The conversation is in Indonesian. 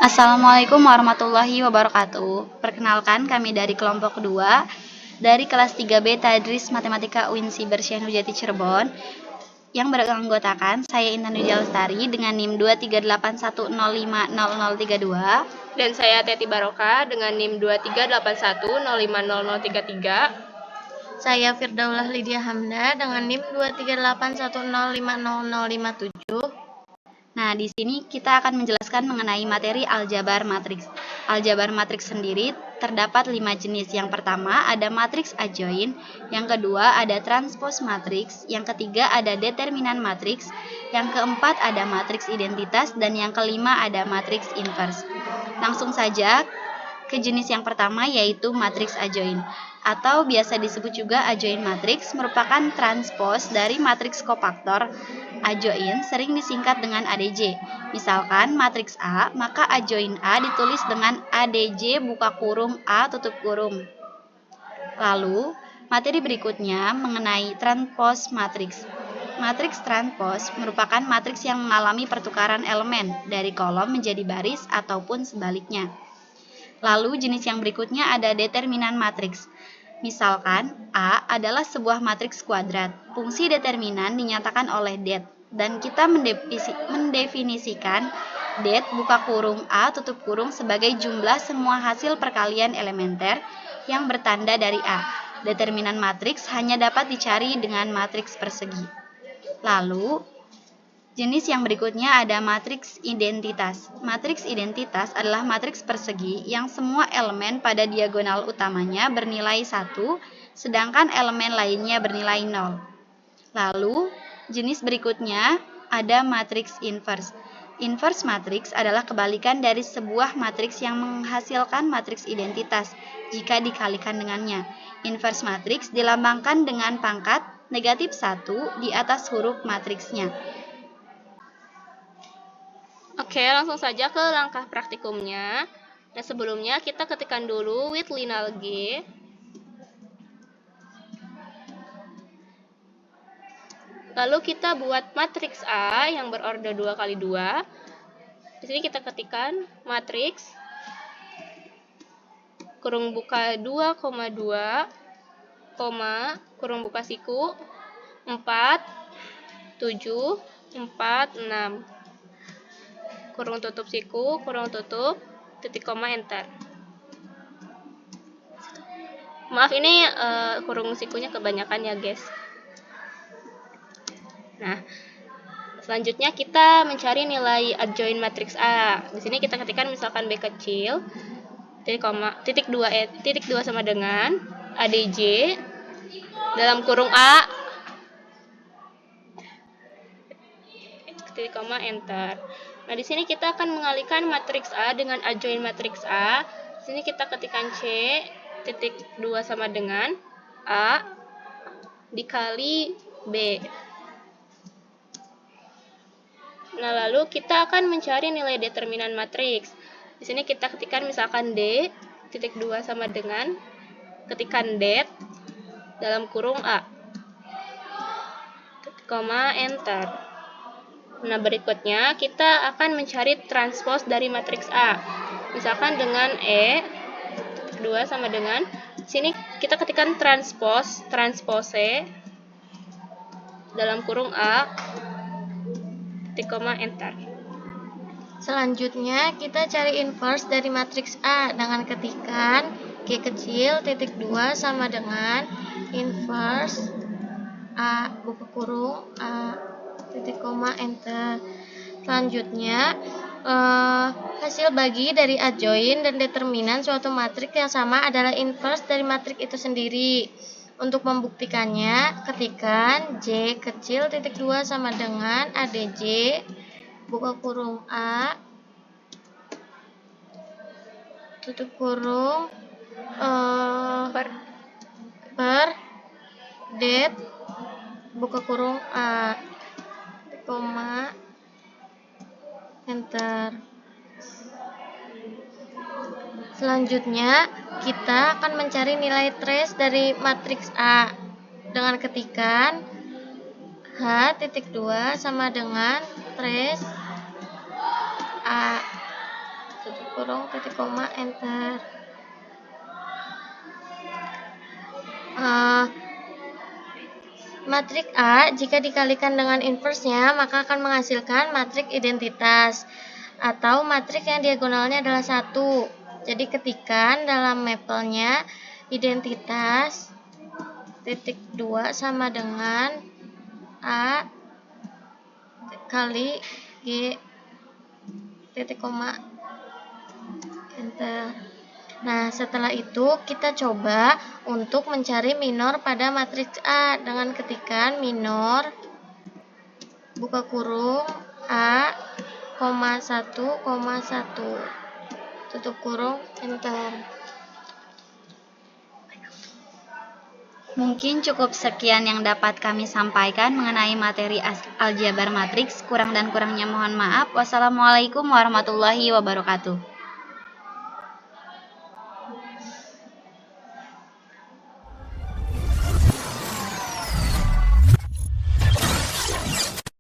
Assalamualaikum warahmatullahi wabarakatuh. Perkenalkan, kami dari kelompok kedua dari kelas 3B Tadris Matematika UIN Bersyah Nurjati Cirebon yang beranggotakan saya Intan Wijaya Lestari dengan NIM 23810500032 dan saya Teti Baroka dengan NIM 23810500033. Saya Firdaulah Lydia Hamda dengan NIM 23810500057. Nah, di sini kita akan menjelaskan mengenai materi aljabar matriks. Aljabar matriks sendiri terdapat 5 jenis. Yang pertama ada matriks adjoin, yang kedua ada transpose matriks, yang ketiga ada determinan matriks, yang keempat ada matriks identitas, dan yang kelima ada matriks inverse. Langsung saja ke jenis yang pertama, yaitu matriks adjoin, atau biasa disebut juga adjoin matriks, merupakan transpose dari matriks kofaktor. Adjoin sering disingkat dengan ADJ. Misalkan matriks A, maka adjoin A ditulis dengan ADJ buka kurung A tutup kurung. Lalu, materi berikutnya mengenai transpose matriks. Matriks transpose merupakan matriks yang mengalami pertukaran elemen dari kolom menjadi baris ataupun sebaliknya. Lalu, jenis yang berikutnya ada determinan matriks. Misalkan, A adalah sebuah matriks kuadrat. Fungsi determinan dinyatakan oleh det, dan kita mendefinisikan det buka kurung A tutup kurung sebagai jumlah semua hasil perkalian elementer yang bertanda dari A. Determinan matriks hanya dapat dicari dengan matriks persegi. Lalu, jenis yang berikutnya ada matriks identitas. Matriks identitas adalah matriks persegi yang semua elemen pada diagonal utamanya bernilai 1, sedangkan elemen lainnya bernilai 0. Lalu, jenis berikutnya ada matriks inverse. Inverse matriks adalah kebalikan dari sebuah matriks yang menghasilkan matriks identitas jika dikalikan dengannya. Inverse matriks dilambangkan dengan pangkat negatif 1 di atas huruf matriksnya. Oke, langsung saja ke langkah praktikumnya. Nah, sebelumnya kita ketikkan dulu with lineal G. Lalu kita buat matriks A yang berorder 2 kali 2. Di sini kita ketikkan matriks kurung buka 2,2, kurung buka siku 4, 7, 4, 6. Kurung tutup siku, kurung tutup, titik koma, enter. Maaf, ini kurung sikunya kebanyakan ya guys. Nah, selanjutnya kita mencari nilai adjoin matriks A. Di sini kita ketikkan misalkan B kecil, titik 2 sama dengan ADJ dalam kurung A, titik koma, enter. Nah, di sini kita akan mengalihkan matriks A dengan adjoin matriks A. Di sini kita ketikkan C, titik 2 sama dengan A dikali B. Nah, lalu kita akan mencari nilai determinan matriks. Di sini kita ketikkan misalkan D, titik 2 sama dengan, ketikkan det dalam kurung A, titik koma, enter. Nah, berikutnya kita akan mencari transpose dari matriks A. Misalkan dengan E, titik 2 sama dengan, sini kita ketikkan transpose dalam kurung A, titik koma, enter. Selanjutnya kita cari inverse dari matriks A dengan ketikkan G kecil titik 2 sama dengan inverse A buka kurung A titik koma, enter. Selanjutnya hasil bagi dari adjoin dan determinan suatu matriks yang sama adalah inverse dari matriks itu sendiri. Untuk membuktikannya, ketikkan J kecil titik 2 sama dengan ADJ buka kurung A tutup kurung per det buka kurung A, koma, enter. Selanjutnya kita akan mencari nilai trace dari matriks A dengan ketikkan H titik 2 sama dengan trace A kurung, titik koma, enter. Matriks A jika dikalikan dengan inverse-nya maka akan menghasilkan matriks identitas atau matriks yang diagonalnya adalah 1. Jadi ketikan dalam mapelnya identitas titik 2 sama dengan A kali G titik koma, enter. Nah, setelah itu kita coba untuk mencari minor pada matriks A dengan ketikan minor buka kurung A, 1, 1 tutup kurung, enter. Mungkin cukup sekian yang dapat kami sampaikan mengenai materi aljabar matriks. Kurang dan kurangnya mohon maaf. Wassalamualaikum warahmatullahi wabarakatuh.